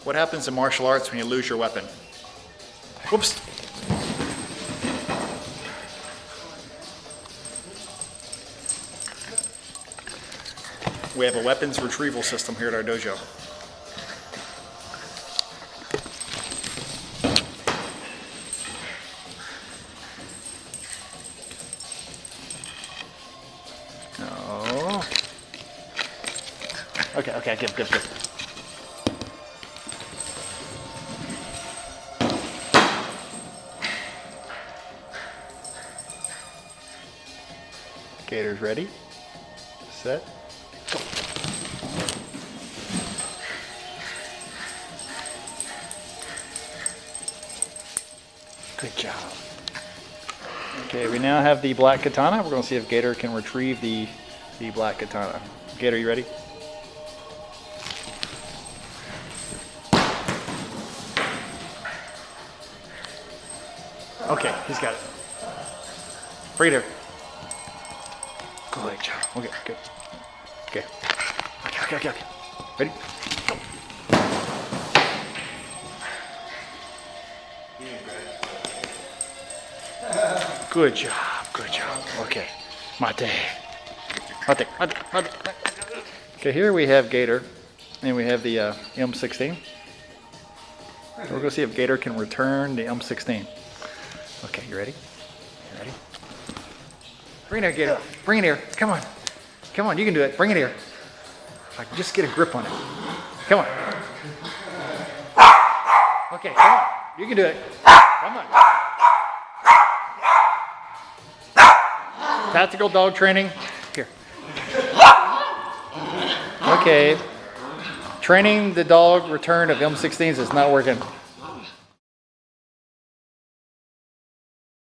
What happens in martial arts when you lose your weapon? Whoops. We have a weapons retrieval system here at our dojo. Oh. Okay, give. Gator's ready, set, go. Good job. Okay, we now have the black katana. We're going to see if Gator can retrieve the black katana. Gator, you ready? Okay, he's got it. Bring it here. Good job. Okay, good. Okay. Ready? Go. Good job. Okay. Mate. Okay, here we have Gator, and we have the M16. We're going to see if Gator can return the M16. Okay, you ready? Bring it here, Gator. Bring it here. Come on, you can do it. Bring it here. Like, just get a grip on it. Come on. Okay, come on. You can do it. Come on. Tactical dog training. Here. Okay. Training the dog return of M16s is not working.